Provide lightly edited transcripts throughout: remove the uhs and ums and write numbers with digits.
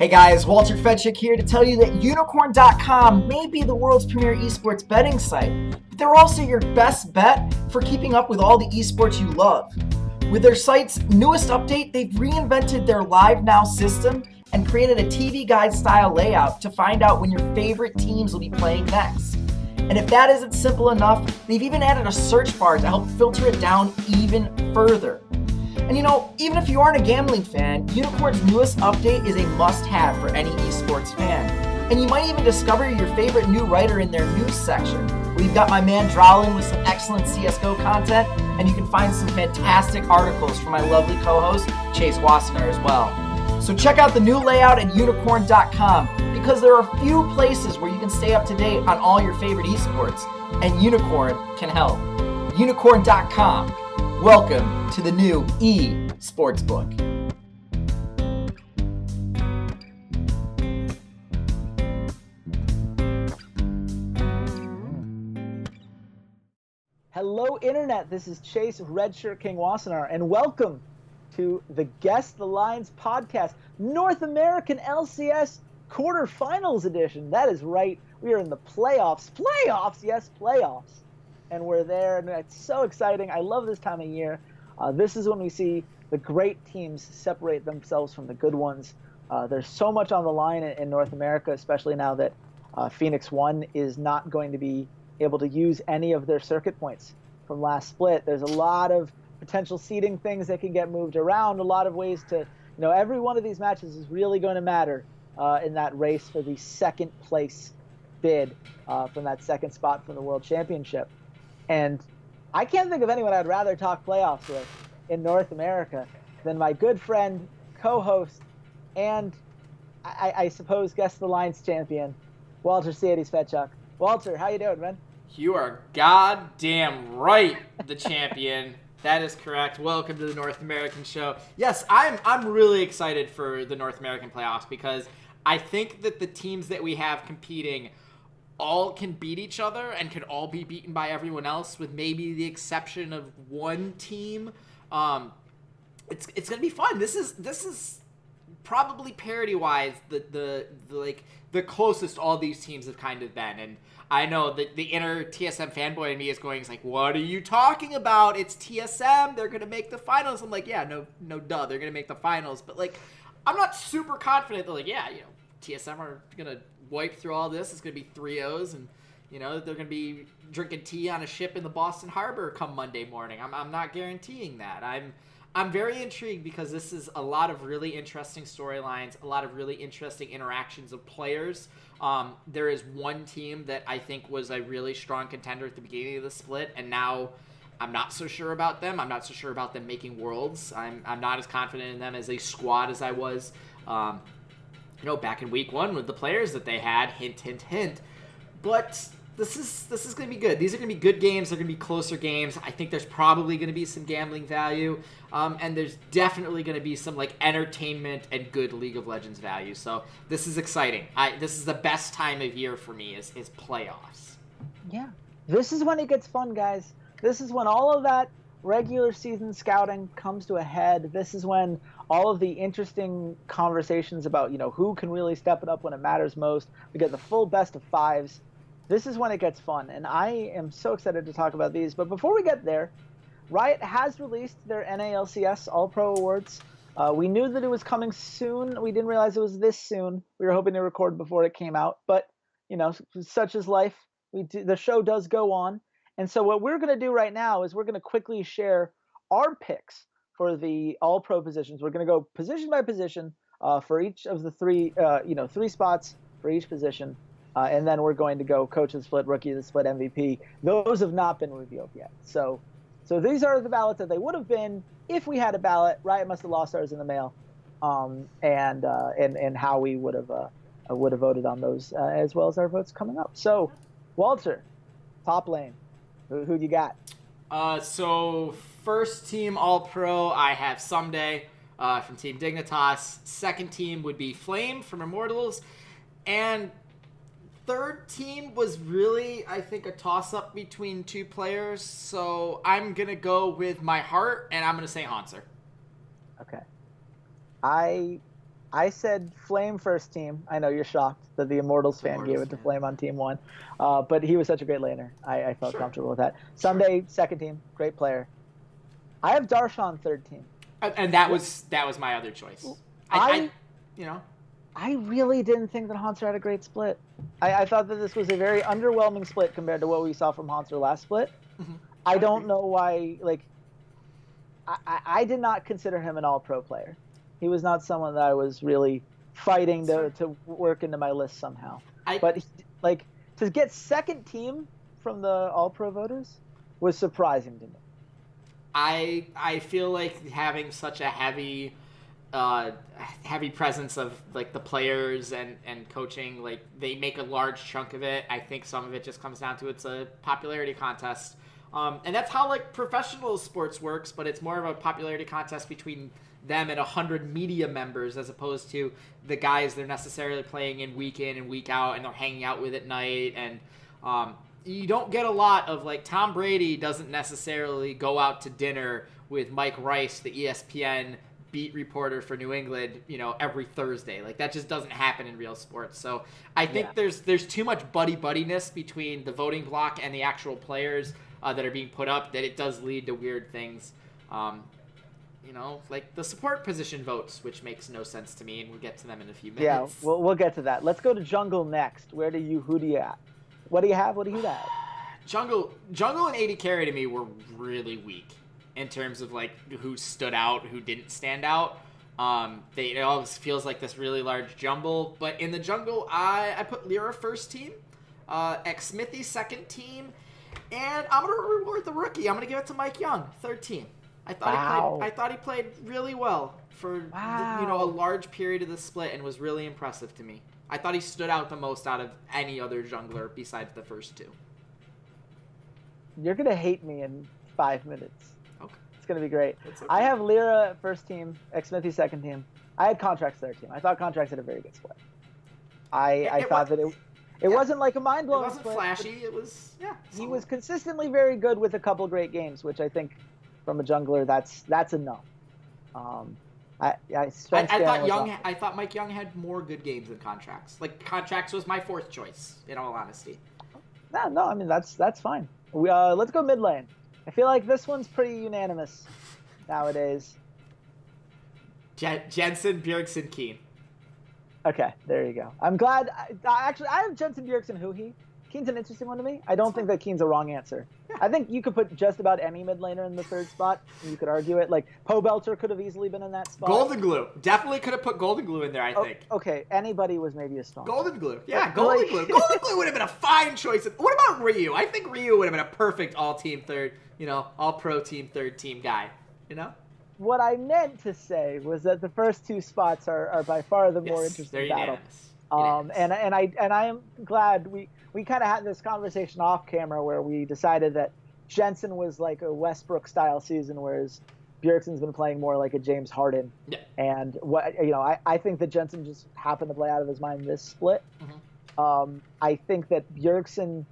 Hey guys, Walter Fedczuk here to tell you that Unicorn.com may be the world's premier esports betting site, but they're also your best bet for keeping up with all the esports you love. With their site's newest update, they've reinvented their Live Now system and created a TV guide style layout to find out when your favorite teams will be playing next. And if that isn't simple enough, they've even added a search bar to help filter it down even further. And even if you aren't a gambling fan, Unicorn's newest update is a must-have for any esports fan. And you might even discover your favorite new writer in their news section. We've got my man Drowlin with some excellent CSGO content, and you can find some fantastic articles from my lovely co-host, Chase Wassenar, as well. So check out the new layout at Unicorn.com, because there are few places where you can stay up to date on all your favorite esports, and Unicorn can help. Unicorn.com. Welcome to the new Sportsbook. Hello, Internet. This is Chase RedShirtKing Wassenar, and welcome to the Guess the Lines podcast, North American LCS Quarterfinals edition. That is right. We are in the playoffs. Playoffs, yes, playoffs. And we're there, and it's so exciting. I love this time of year. This is when we see the great teams separate themselves from the good ones. There's so much on the line in North America, especially now that Phoenix 1 is not going to be able to use any of their circuit points from last split. There's a lot of potential seeding things that can get moved around, a lot of ways to, every one of these matches is really going to matter in that race for the second place bid from that second spot from the World Championship. And I can't think of anyone I'd rather talk playoffs with in North America than my good friend, co-host, and I suppose Guess the Lines champion, Walter Ceades Fedczuk. Walter, how you doing, man? You are goddamn right, the champion. That is correct. Welcome to the North American show. Yes, I'm really excited for the North American playoffs because I think that the teams that we have competing all can beat each other and can all be beaten by everyone else, with maybe the exception of one team. It's gonna be fun. This is probably parity wise the closest all these teams have kind of been. And I know that the inner TSM fanboy in me is going, what are you talking about? It's TSM. They're gonna make the finals. I'm like, yeah, no, duh, they're gonna make the finals. But I'm not super confident that TSM are gonna wipe through all this. It's going to be 3-0s, and they're going to be drinking tea on a ship in the Boston Harbor come Monday morning. I'm not guaranteeing that. I'm very intrigued because this is a lot of really interesting storylines, a lot of really interesting interactions of players. There is one team that I think was a really strong contender at the beginning of the split, and now I'm not so sure about them. I'm not so sure about them making Worlds. I'm not as confident in them as a squad as I was back in week one with the players that they had, hint, hint, hint. But this is going to be good. These are going to be good games. They're going to be closer games. I think there's probably going to be some gambling value, and there's definitely going to be some entertainment and good League of Legends value. So this is exciting. This is the best time of year for me is playoffs. Yeah, this is when it gets fun, guys. This is when all of that regular season scouting comes to a head. This is when all of the interesting conversations about, who can really step it up when it matters most. We get the full best of fives. This is when it gets fun, and I am so excited to talk about these. But before we get there, Riot has released their NALCS All-Pro Awards. We knew that it was coming soon. We didn't realize it was this soon. We were hoping to record before it came out. But, such is life. The show does go on. And so what we're going to do right now is we're going to quickly share our picks for the all-pro positions. We're going to go position by position for each of the three spots for each position. And then we're going to go coach of the split, rookie of the split, MVP. Those have not been revealed yet. So these are the ballots that they would have been if we had a ballot. Riot must have lost ours in the mail, and how we would have voted on those, as well as our votes coming up. So, Walter, top lane. Who you got? So first team All-Pro, I have Someday from Team Dignitas. Second team would be Flame from Immortals. And third team was really, I think, a toss-up between two players. So I'm going to go with my heart, and I'm going to say Hanser. Okay. I I said Flame first team. I know you're shocked that the Immortals fan Immortals gave it to fan. Flame on team 1. But he was such a great laner. I felt Sure. comfortable with that. Sunday, second team. Great player. I have Darshan third team. And that was my other choice. I really didn't think that Haunter had a great split. I thought that this was a very underwhelming split compared to what we saw from Haunter last split. Mhm. I don't know why. I did not consider him an all-pro player. He was not someone that I was really fighting to work into my list somehow. But to get second team from the all-pro voters was surprising to me. I feel like having such a heavy presence of like the players and coaching, like they make a large chunk of it. I think some of it just comes down to it's a popularity contest. And that's how like professional sports works, but it's more of a popularity contest between them and 100 media members as opposed to the guys they're necessarily playing in and week out and they're hanging out with at night. And you don't get a lot of like Tom Brady doesn't necessarily go out to dinner with Mike Rice, the ESPN beat reporter for New England, every Thursday. Like that just doesn't happen in real sports. So I think there's too much buddiness between the voting block and the actual players that are being put up that it does lead to weird things. Like the support position votes, which makes no sense to me, and we'll get to them in a few minutes. Yeah, we'll get to that. Let's go to jungle next. Who do you at? What do you have? What do you have? Jungle and AD Carry to me were really weak in terms of like who stood out, who didn't stand out. It always feels like this really large jumble. But in the jungle, I put Lyra first team, Xmithy second team, and I'm gonna reward the rookie. I'm gonna give it to Mike Young, third team. I thought he played really well for a large period of the split and was really impressive to me. I thought he stood out the most out of any other jungler besides the first two. You're gonna hate me in 5 minutes. Okay. It's gonna be great. Okay. I have Lyra first team, Xmithy second team. I had Contracts third team. I thought Contracts had a very good split. I thought that it wasn't like a mind blowing. It wasn't flashy. It was He was consistently very good with a couple great games, which I think from a jungler that's enough. I thought Mike Young had more good games than Contracts. Like Contracts was my fourth choice, in all honesty. No, I mean that's fine. Let's go mid lane. I feel like this one's pretty unanimous nowadays. Jensen, Bjergsen, Keen. Okay, there you go. I'm glad. I have Jensen, Bjergsen, Huhi. Keen's an interesting one to me. I don't think that Keen's a wrong answer. Yeah. I think you could put just about any mid laner in the third spot, and you could argue it. Like, Pobelter could have easily been in that spot. Golden Glue. Definitely could have put Golden Glue in there, I think. Okay, anybody was maybe a strong Golden Glue. Yeah, Golden Glue. Golden Glue would have been a fine choice. What about Ryu? I think Ryu would have been a perfect all-team third, all-pro team third team guy, What I meant to say was that the first two spots are by far the more interesting battle. And I am glad we kind of had this conversation off camera where we decided that Jensen was like a Westbrook style season, whereas Bjergsen's been playing more like a James Harden. Yeah. And I think that Jensen just happened to play out of his mind this split. Mm-hmm. I think that Bjergsen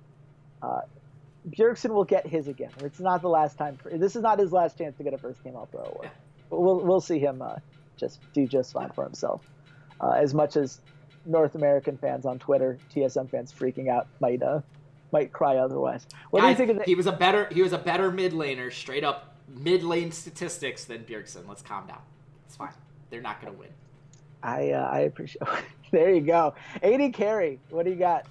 will get his again. It's not the last time. This is not his last chance to get a first team All-Pro award. Yeah. But we'll see him just do just fine for himself. As much as North American fans on Twitter, TSM fans freaking out might cry otherwise. What do you think of that? He was a better mid laner, straight up mid lane statistics than Bjergsen. Let's calm down. It's fine. They're not going to win. I appreciate. There you go. AD Carry. What do you got?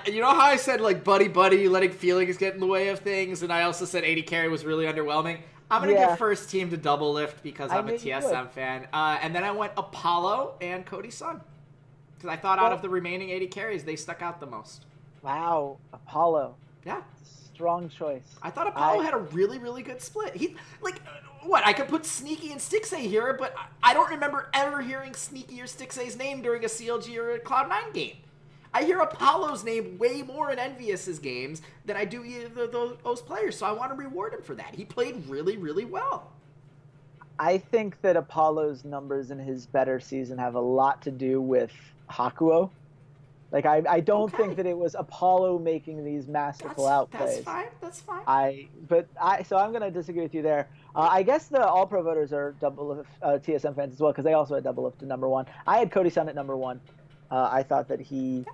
You know how I said like buddy, letting feelings get in the way of things, and I also said AD Carry was really underwhelming. I'm going to give first team to double lift because I'm a TSM fan. And then I went Apollo and Cody Sun. Because I thought out of the remaining 80 carries, they stuck out the most. Wow. Apollo. Yeah. Strong choice. I thought Apollo had a really, really good split. I could put Sneaky and Stixay here, but I don't remember ever hearing Sneaky or Stixay's name during a CLG or a Cloud9 game. I hear Apollo's name way more in Envious's games than I do either of those players, so I want to reward him for that. He played really, really well. I think that Apollo's numbers in his better season have a lot to do with Hakuo. Like I don't Okay. think that it was Apollo making these masterful outplays. That's fine. So I'm going to disagree with you there. I guess the All Pro voters are TSM fans as well because they also had double lift to number one. I had Cody Sun at number one. I thought that he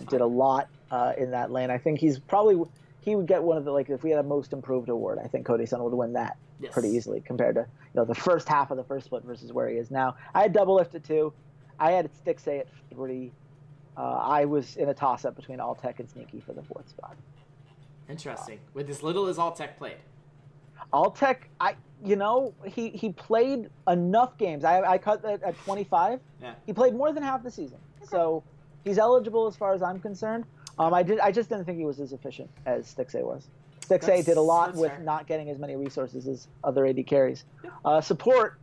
did a lot in that lane. I think he would get one of the, like, if we had a most improved award, I think Cody Sun would win that pretty easily compared to the first half of the first split versus where he is now. I had double lift at 2. I had Stixay at 3. I was in a toss-up between Alltech and Sneaky for the 4th spot. Interesting. With as little as Alltech played. Alltech, he played enough games. I cut that at 25. Yeah. He played more than half the season, so he's eligible as far as I'm concerned. I just didn't think he was as efficient as Stixay was. Stixay did a lot with not getting as many resources as other AD carries. Support,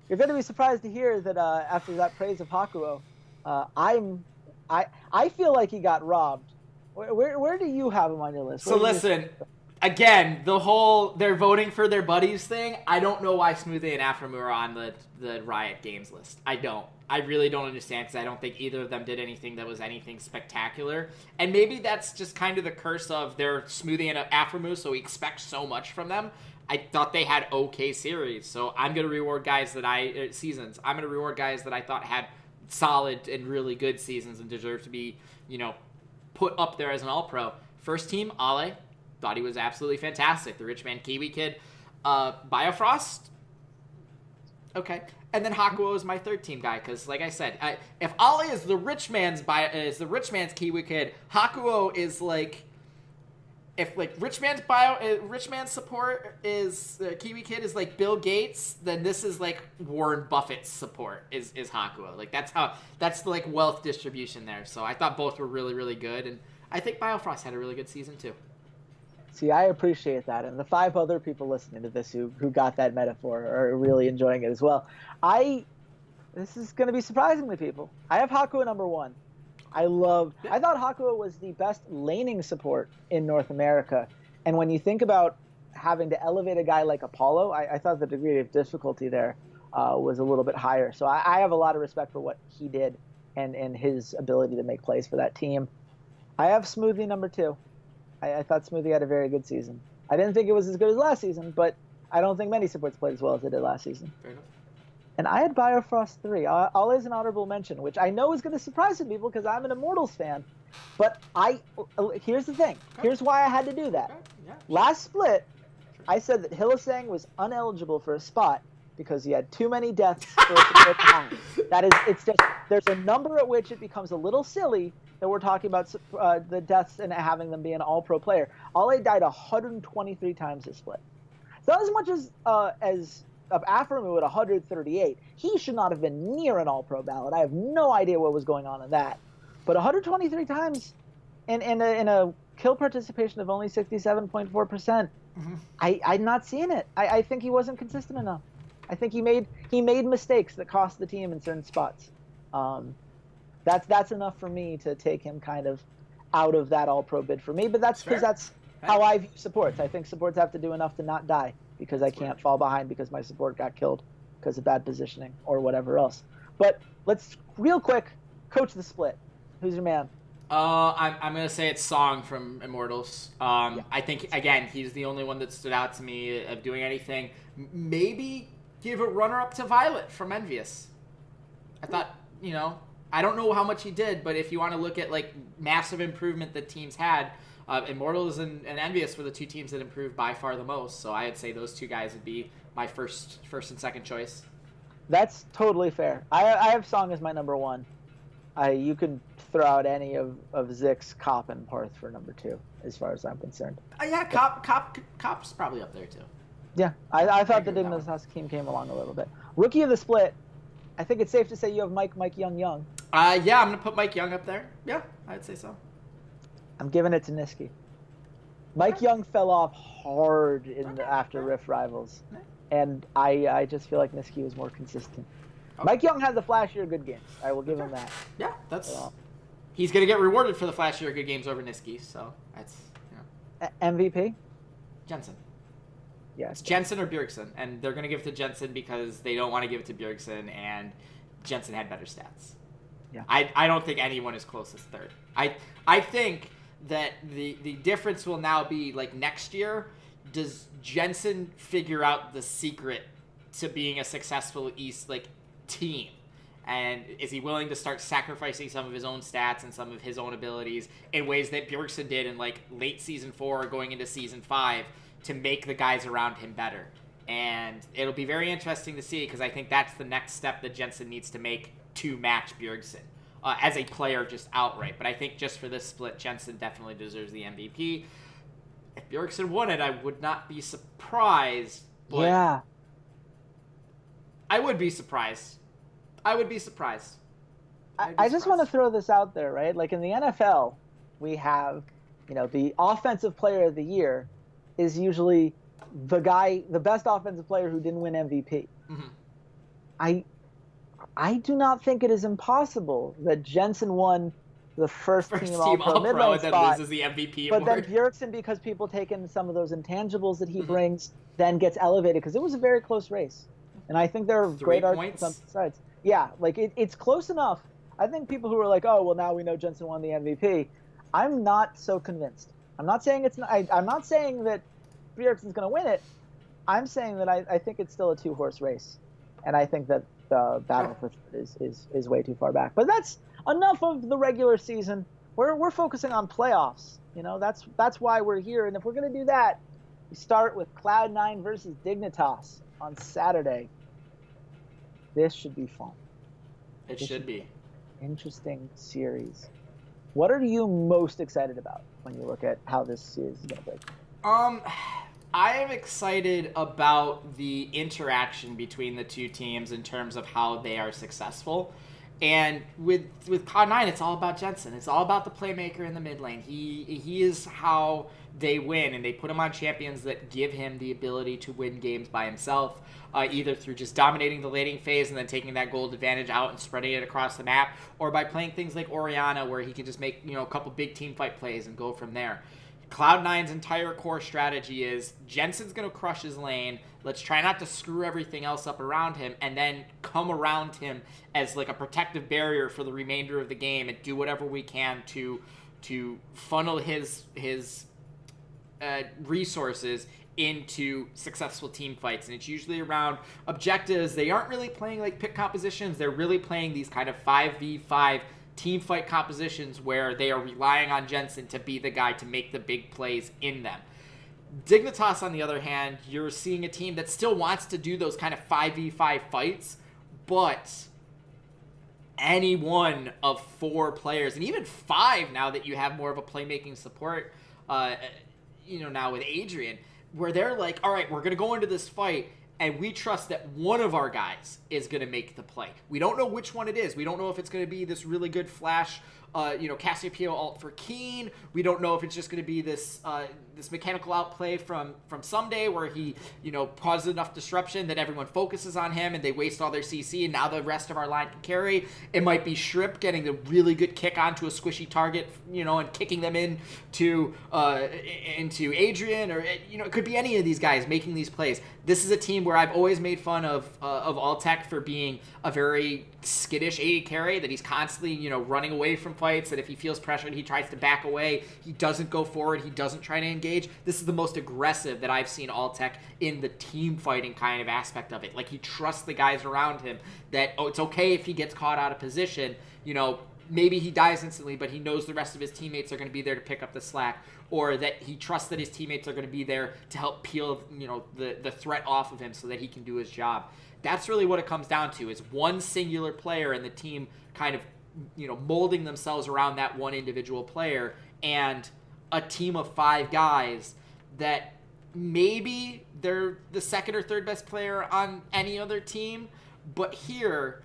you're going to be surprised to hear that after that praise of Hakuo, I feel like he got robbed. Where do you have him on your list? So listen, again, the whole they're voting for their buddies thing, I don't know why Smoothie and Aframu are on the Riot Games list. I don't. I really don't understand because I don't think either of them did anything that was anything spectacular. And maybe that's just kind of the curse of their Smoothie and Aframu, so we expect so much from them. I thought they had okay series, so I'm going to reward guys that seasons. I'm going to reward guys that I thought had solid and really good seasons and deserve to be, put up there as an All-Pro. First team, Ale. Thought he was absolutely fantastic. The rich man Kiwi kid. Biofrost. Okay. And then Hakuo is my third team guy because, like I said, if Ale is the rich man's Kiwi kid, Hakuo is like, if like rich man's support is Kiwi kid is like Bill Gates, then this is like Warren Buffett's support is Hakuo. Like that's the like wealth distribution there. So I thought both were really, really good, and I think Biofrost had a really good season too. See, I appreciate that, and the 5 other people listening to this who got that metaphor are really enjoying it as well. This is going to be surprising to people. I have Hakuo number 1. I thought Hakuo was the best laning support in North America, and when you think about having to elevate a guy like Apollo, I thought the degree of difficulty there was a little bit higher. So I have a lot of respect for what he did and his ability to make plays for that team. I have Smoothie number 2. I thought Smoothie had a very good season. I didn't think it was as good as last season, but I don't think many supports played as well as they did last season. Fair enough. And I had Biofrost 3. Always an honorable mention, which I know is going to surprise some people because I'm an Immortals fan. But here's the thing. Okay. Here's why I had to do that. Okay. Yeah, sure. Last split, I said that Hillisang was uneligible for a spot because he had too many deaths for it to go behind. There's a number at which it becomes a little silly that we're talking about the deaths and having them be an all-pro player. Ale died 123 times this split. It's not as much as of Aframu at 138. He should not have been near an all-pro ballot. I have no idea what was going on in that. But 123 times in a kill participation of only 67.4%, I'm not seeing it. I think he wasn't consistent enough. I think he made mistakes that cost the team in certain spots. That's enough for me to take him kind of out of that all-pro bid for me. But that's because that's how I view supports. I think supports have to do enough to not die because I can't fall behind because my support got killed because of bad positioning or whatever else. But let's real quick coach the split. Who's your man? I'm gonna say it's Song from Immortals. I think again he's the only one that stood out to me of doing anything. Maybe give a runner-up to Violet from Envious. I thought I don't know how much he did, but if you want to look at like massive improvement that teams had, Immortals and Envious were the 2 teams that improved by far the most. So I'd say those 2 guys would be my first and second choice. That's totally fair. I have Song as my number 1. You can throw out any of Zix, Cop, and Parth for number 2, as far as I'm concerned. Yeah, Cop's probably up there too. Yeah, I thought the Digmas Hakim came along a little bit. Rookie of the split, I think it's safe to say you have Mike Young. Yeah, I'm going to put Mike Young up there. Yeah, I'd say so. I'm giving it to Niski. Mike Young fell off hard after Rift Rivals, and I just feel like Niski was more consistent. Okay. Mike Young had the flashier good games. I will give him that. Yeah, he's going to get rewarded for the flashier good games over Niski, so that's, MVP? Jensen. Yeah. It's Jensen or Bjergsen, and they're going to give it to Jensen because they don't want to give it to Bjergsen, and Jensen had better stats. Yeah. I don't think anyone is close as third. I think that the difference will now be, like, next year, does Jensen figure out the secret to being a successful East, like, team? And is he willing to start sacrificing some of his own stats and some of his own abilities in ways that Bjergsen did in, like, late season 4 or going into season 5 to make the guys around him better? And it'll be very interesting to see, because I think that's the next step that Jensen needs to make to match Bjergsen as a player just outright. But I think just for this split, Jensen definitely deserves the MVP. If Bjergsen won it, I would not be surprised. But Yeah. I would be surprised. I would be surprised. I just want to throw this out there, right? Like in the NFL, we have, the offensive player of the year is usually the best offensive player who didn't win MVP. Mm-hmm. I do not think it is impossible that Jensen won the first team All-Pro mid-lane and then spot, loses the MVP but award. then Bjergsen, because people take in some of those intangibles that he brings, then gets elevated, because it was a very close race. And I think there are 3 great points? arguments on both sides. Yeah, like it's close enough. I think people who are like, oh, well, now we know Jensen won the MVP. I'm not so convinced. I'm not saying it's not. I'm not saying that Bjergsen's going to win it. I'm saying that I think it's still a 2-horse race, and I think that the battle for third is way too far back. But that's enough of the regular season. We're focusing on playoffs. That's why we're here. And if we're going to do that, we start with Cloud9 versus Dignitas on Saturday. This should be fun. It should be. Interesting series. What are you most excited about when you look at how this series is going to break? I am excited about the interaction between the two teams in terms of how they are successful. And with Cloud9, it's all about Jensen. It's all about the playmaker in the mid lane. He is how they win, and they put him on champions that give him the ability to win games by himself, either through just dominating the laning phase and then taking that gold advantage out and spreading it across the map, or by playing things like Orianna, where he can just make a couple big team fight plays and go from there. Cloud9's entire core strategy is Jensen's going to crush his lane. Let's try not to screw everything else up around him, and then come around him as like a protective barrier for the remainder of the game and do whatever we can to funnel his resources into successful team fights. And it's usually around objectives. They aren't really playing like pick compositions. They're really playing these kind of 5v5 team fight compositions where they are relying on Jensen to be the guy to make the big plays in them. Dignitas, on the other hand, you're seeing a team that still wants to do those kind of 5v5 fights, but any one of 4 players, and even 5 now that you have more of a playmaking support, now with Adrian, where they're like, all right, we're going to go into this fight, and we trust that one of our guys is going to make the play. We don't know which one it is. We don't know if it's going to be this really good flash, Cassiopeia ult for Keen. We don't know if it's just going to be this mechanical outplay from Someday, where he, causes enough disruption that everyone focuses on him and they waste all their CC, and now the rest of our line can carry. It might be Shrip getting a really good kick onto a squishy target, and kicking them into Adrian, or it could be any of these guys making these plays. This is a team where I've always made fun of Altec for being a very skittish AD carry, that he's constantly, running away from fights, that if he feels pressured, he tries to back away. He doesn't go forward. He doesn't try to engage. This is the most aggressive that I've seen Altec in the team fighting kind of aspect of it. Like, he trusts the guys around him that, it's okay if he gets caught out of position, maybe he dies instantly, but he knows the rest of his teammates are going to be there to pick up the slack, or that he trusts that his teammates are going to be there to help peel, the threat off of him so that he can do his job. That's really what it comes down to, is one singular player and the team kind of, molding themselves around that one individual player, and a team of 5 guys that maybe they're the second or third best player on any other team, but here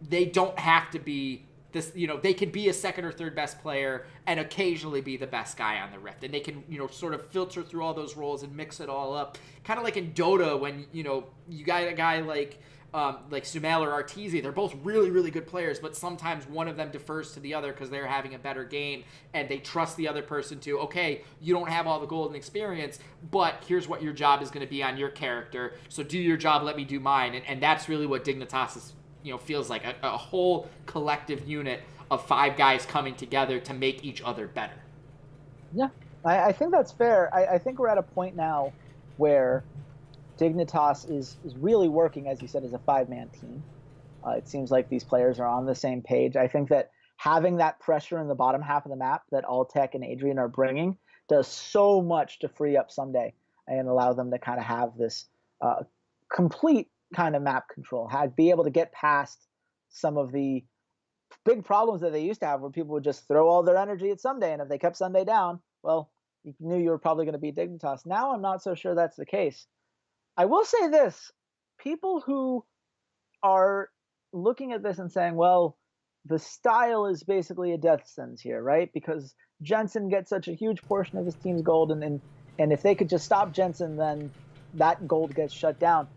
they don't have to be this, they can be a second or third best player and occasionally be the best guy on the Rift. And they can, sort of filter through all those roles and mix it all up. Kind of like in Dota, when, you got a guy like Sumail or Arteezy. They're both really, really good players, but sometimes one of them defers to the other because they're having a better game, and they trust the other person to, okay, you don't have all the golden experience, but here's what your job is going to be on your character. So do your job, let me do mine. And that's really what Dignitas is feels like a whole collective unit of 5 guys coming together to make each other better. Yeah, I think that's fair. I think we're at a point now where Dignitas is really working, as you said, as a 5-man team. It seems like these players are on the same page. I think that having that pressure in the bottom half of the map that Alltech and Adrian are bringing does so much to free up Sunday and allow them to kind of have this complete kind of map control, be able to get past some of the big problems that they used to have where people would just throw all their energy at Sunday, and if they kept Sunday down, well, you knew you were probably going to beat Dignitas. Now I'm not so sure that's the case. I will say this. People who are looking at this and saying, well, the style is basically a death sentence here, right? Because Jensen gets such a huge portion of his team's gold, and if they could just stop Jensen, then that gold gets shut down.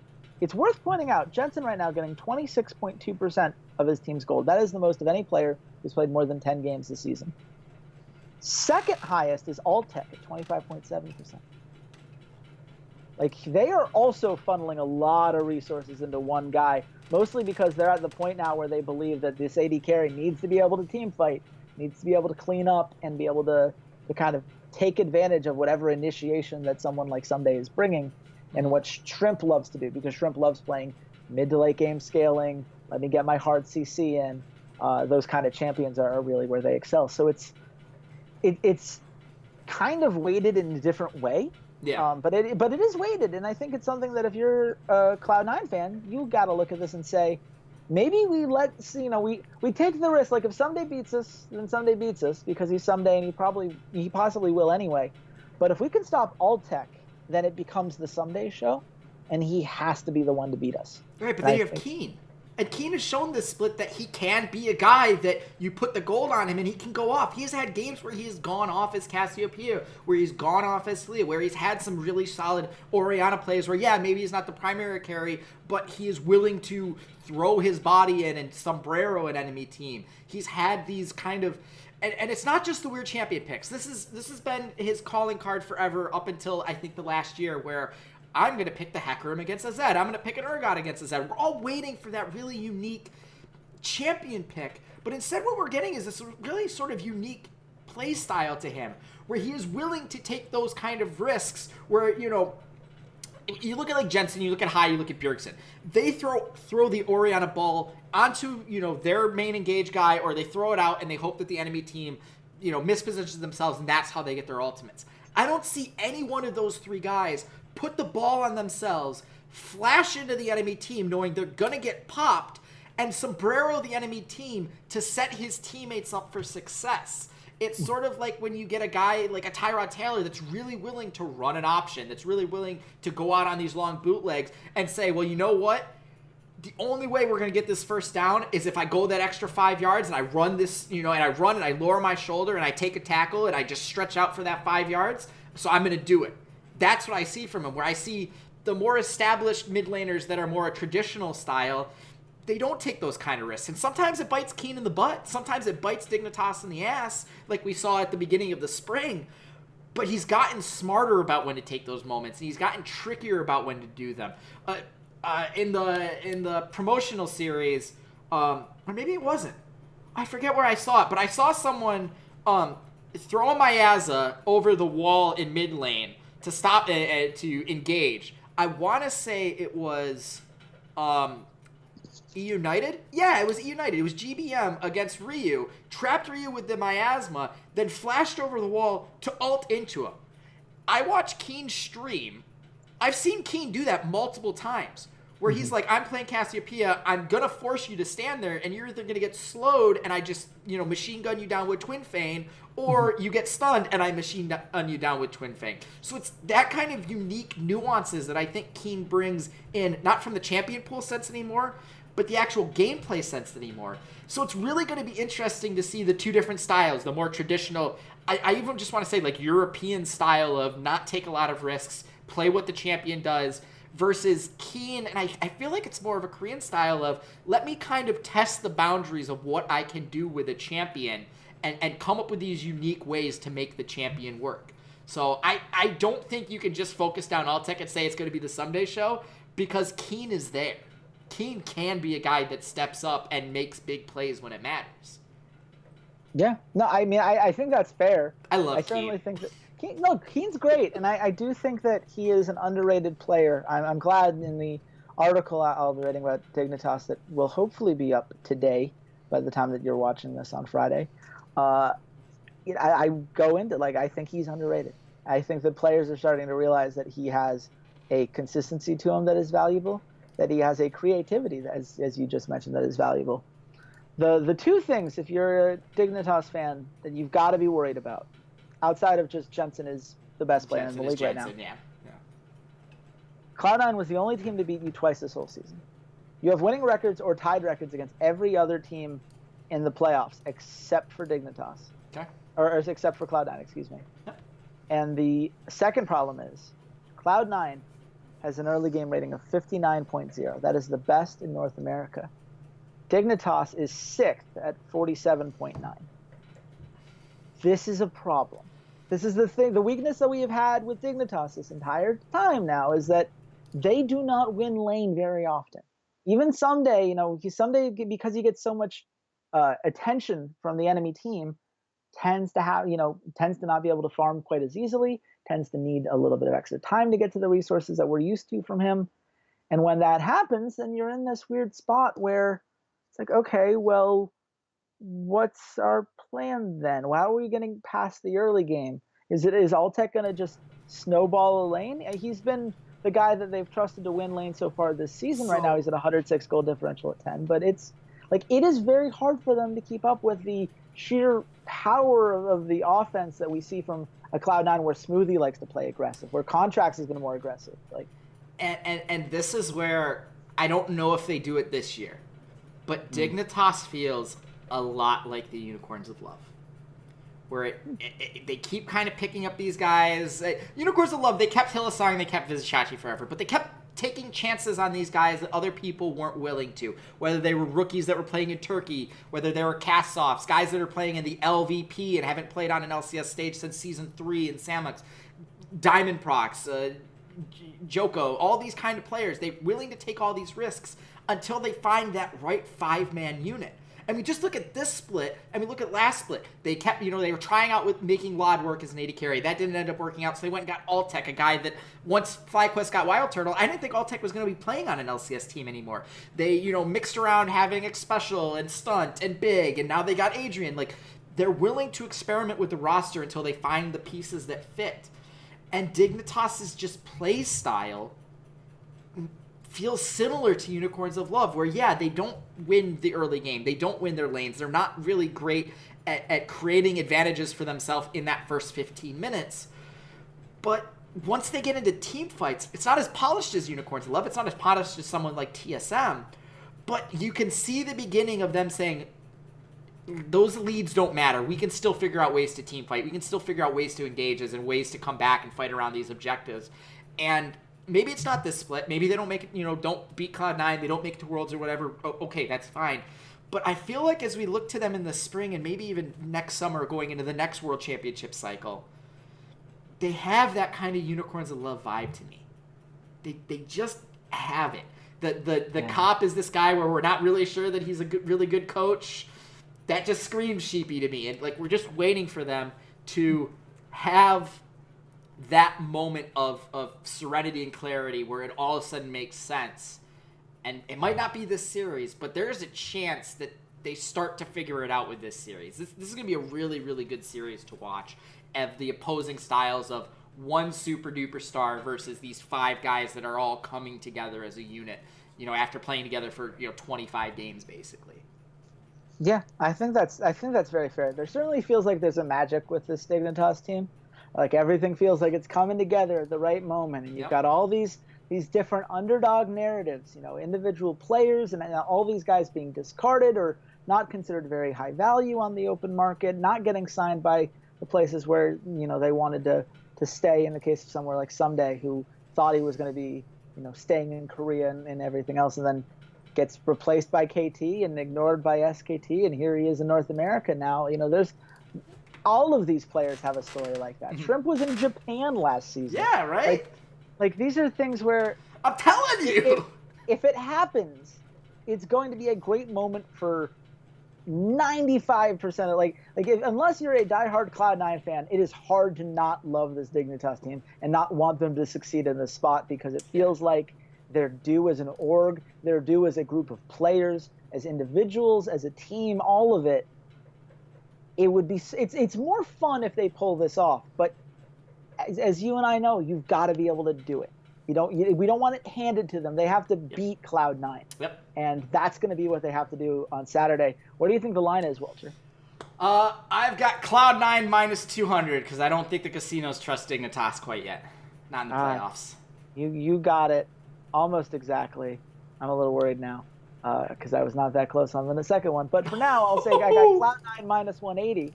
It's worth pointing out, Jensen right now getting 26.2% of his team's gold. That is the most of any player who's played more than 10 games this season. Second highest is Alltech at 25.7%. Like, they are also funneling a lot of resources into one guy, mostly because they're at the point now where they believe that this AD carry needs to be able to team fight, needs to be able to clean up, and be able to kind of take advantage of whatever initiation that someone like Sunday is bringing, and what Shrimp loves to do, because Shrimp loves playing mid to late game scaling, let me get my hard CC in. Those kind of champions are really where they excel. So it's kind of weighted in a different way. Yeah. But it is weighted, and I think it's something that if you're a Cloud9 fan, you got to look at this and say, maybe we we take the risk. Like, if Someday beats us, then Someday beats us, because he's Someday, and he possibly will anyway. But if we can stop Alltech, then it becomes the Someday show, and he has to be the one to beat us. Right, but then you have Keen. And Keen has shown this split that he can be a guy that you put the gold on him and he can go off. He's had games where he has gone off as Cassiopeia, where he's gone off as Ceades, where he's had some really solid Orianna plays where, yeah, maybe he's not the primary carry, but he is willing to throw his body in and sombrero an enemy team. He's had these kind of... And it's not just the weird champion picks. This has been his calling card forever up until, I think, the last year, where I'm going to pick the Hecarim against a Zed. I'm going to pick an Urgot against a Zed. We're all waiting for that really unique champion pick. But instead what we're getting is this really sort of unique play style to him, where he is willing to take those kind of risks where, you look at like Jensen, you look at Hai, you look at Bjergsen. They throw the Orianna ball onto, their main engage guy, or they throw it out and they hope that the enemy team, mispositions themselves, and that's how they get their ultimates. I don't see any one of those 3 guys put the ball on themselves, flash into the enemy team knowing they're going to get popped, and sombrero the enemy team to set his teammates up for success. It's sort of like when you get a guy like a Tyrod Taylor that's really willing to run an option, that's really willing to go out on these long bootlegs and say, well, you know what? The only way we're going to get this first down is if I go that extra 5 yards and I run this, and I run and I lower my shoulder and I take a tackle and I just stretch out for that 5 yards. So I'm going to do it. That's what I see from him, where I see the more established mid laners that are more a traditional style, they don't take those kind of risks. And sometimes it bites Keen in the butt. Sometimes it bites Dignitas in the ass, like we saw at the beginning of the spring. But he's gotten smarter about when to take those moments, and he's gotten trickier about when to do them. In the promotional series, or maybe it wasn't. I forget where I saw it, but I saw someone throw a Miaza over the wall in mid lane to stop to engage. I want to say it was E-United? Yeah, it was E-United. It was GBM against Ryu. Trapped Ryu with the miasma, then flashed over the wall to ult into him. I watched Keen stream. I've seen Keen do that multiple times, where he's like, I'm playing Cassiopeia, I'm going to force you to stand there, and you're either going to get slowed, and I just, machine gun you down with Twin Fang, or you get stunned, and I machine gun you down with Twin Fang. So it's that kind of unique nuances that I think Keen brings in, not from the champion pool sense anymore, but the actual gameplay sense anymore. So it's really going to be interesting to see the 2 different styles, the more traditional, I even just want to say like European style of not take a lot of risks, play what the champion does, versus Keen, and I feel like it's more of a Korean style of, let me kind of test the boundaries of what I can do with a champion and come up with these unique ways to make the champion work. So I don't think you can just focus down Alltech and say it's going to be the Someday show, because Keen is there. Keen can be a guy that steps up and makes big plays when it matters. Yeah. No, I mean, I think that's fair. I love I certainly Keen. think that Keen's great, and I do think that he is an underrated player. I'm glad in the article I'll be writing about Dignitas that will hopefully be up today by the time that you're watching this on Friday. I go into I think he's underrated. I think that players are starting to realize that he has a consistency to him that is valuable, that he has a creativity that, as you just mentioned, that is valuable. The two things, if you're a Dignitas fan, that you've got to be worried about, outside of just Jensen is the best player in the league right now. Yeah. Cloud9 was the only team to beat you twice this whole season. You have winning records or tied records against every other team in the playoffs except for Dignitas. Okay. Or except for Cloud9, excuse me. Yep. And the second problem is Cloud9 has an early game rating of 59.0. That is the best in North America. Dignitas is 6th at 47.9. This is a problem. This is the thing. The weakness that we have had with Dignitas this entire time now is that they do not win lane very often. Even someday, someday because he gets so much attention from the enemy team, tends to not be able to farm quite as easily, tends to need a little bit of extra time to get to the resources that we're used to from him. And when that happens, then you're in this weird spot where it's like, okay, well, what's our plan then? How are we getting past the early game? Is Altec going to just snowball a lane? He's been the guy that they've trusted to win lane so far this season. Right now, he's at 106 goal differential at 10. But it is very hard for them to keep up with the sheer power of the offense that we see from a Cloud9 where Smoothie likes to play aggressive, where Contracts has been more aggressive. And this is where I don't know if they do it this year, but Dignitas feels a lot like the Unicorns of Love, where they keep kind of picking up these guys. Unicorns of Love, they kept Hillisong, they kept Vizichachi forever, but they kept taking chances on these guys that other people weren't willing to, whether they were rookies that were playing in Turkey, whether they were cast-offs, guys that are playing in the LVP and haven't played on an LCS stage since Season 3 in Samux, Diamond Prox, Joko, all these kind of players. They're willing to take all these risks until they find that right five-man unit. I mean, just look at this split. I mean, look at last split. They kept, they were trying out with making Lod work as an AD carry. That didn't end up working out, so they went and got Altec, a guy that once FlyQuest got Wild Turtle, I didn't think Altec was going to be playing on an LCS team anymore. They, mixed around having Xpecial and Stunt and Big, and now they got Adrian. They're willing to experiment with the roster until they find the pieces that fit. And Dignitas' just play style feels similar to Unicorns of Love, where, they don't win the early game. They don't win their lanes. They're not really great at creating advantages for themselves in that first 15 minutes. But once they get into team fights, it's not as polished as Unicorns of Love. It's not as polished as someone like TSM. But you can see the beginning of them saying, those leads don't matter. We can still figure out ways to team fight. We can still figure out ways to engage us and ways to come back and fight around these objectives. And maybe it's not this split. Maybe they don't make it, don't beat Cloud9. They don't make it to Worlds or whatever. Okay, that's fine. But I feel like as we look to them in the spring and maybe even next summer going into the next World Championship cycle, they have that kind of Unicorns of Love vibe to me. They just have it. The cop is this guy where we're not really sure that he's a really good coach. That just screams sheepy to me. And we're just waiting for them to have that moment of serenity and clarity where it all of a sudden makes sense. And it might not be this series, but there is a chance that they start to figure it out with this series. This is going to be a really, really good series to watch, of the opposing styles of one super duper star versus these five guys that are all coming together as a unit, after playing together for 25 games basically. Yeah, I think that's very fair. There certainly feels like there's a magic with this Dignitas team. Everything feels like it's coming together at the right moment, and you've got all these different underdog narratives, individual players and all these guys being discarded or not considered very high value on the open market, not getting signed by the places where, they wanted to stay, in the case of somewhere like Someday, who thought he was going to be, staying in Korea and everything else, and then gets replaced by KT and ignored by SKT, and here he is in North America now. There's all of these players have a story like that. Shrimp was in Japan last season. Yeah, right? These are things where... I'm telling you! If it happens, it's going to be a great moment for 95% of unless you're a diehard Cloud9 fan, it is hard to not love this Dignitas team and not want them to succeed in this spot, because it feels like they're due as an org, they're due as a group of players, as individuals, as a team, all of it. It would be it's more fun if they pull this off, but as you and I know, you've got to be able to do it. We don't want it handed to them. They have to beat Cloud9. Yep. And that's going to be what they have to do on Saturday. What do you think the line is, Walter? I've got Cloud9 minus 200 because I don't think the casinos trust Dignitas quite yet. Not in the playoffs. You got it almost exactly. I'm a little worried now because I was not that close on the second one. But for now, I'll say I got Cloud9 minus 180.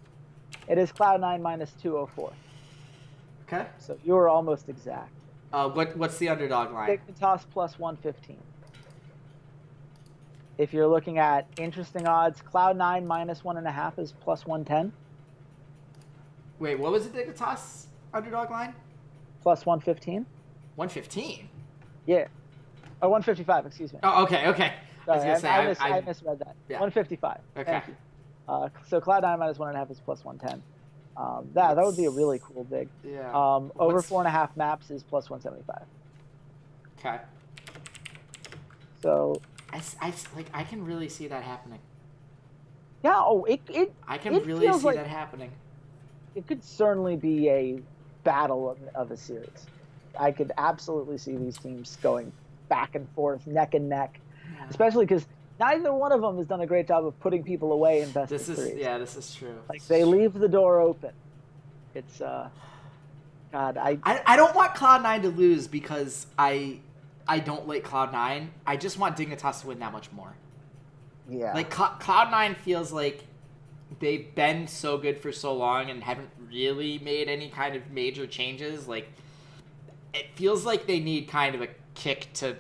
It is Cloud9 minus 204. Okay. So you were almost exact. What's the underdog line? Dignitas plus 115. If you're looking at interesting odds, Cloud9 minus 1.5 is plus 110. Wait, what was the Dignitas underdog line? Plus 115. 115? Yeah. Oh, 155, excuse me. Oh, okay. Sorry, I misread that. Yeah. 155. Okay. Thank you. So Cloud9 minus 1.5 is plus 110. That would be a really cool dig. Yeah. Over 4.5 maps is plus 175. Okay. So I can really see that happening. Yeah. I can really see that happening. It could certainly be a battle of a series. I could absolutely see these teams going back and forth, neck and neck, especially because neither one of them has done a great job of putting people away in best of threes. Yeah, this is true. They leave the door open. It's God, I don't want Cloud9 to lose because I don't like Cloud9. I just want Dignitas to win that much more. Yeah. Like Cloud9 feels like they've been so good for so long and haven't really made any kind of major changes. Like it feels like they need kind of a kick to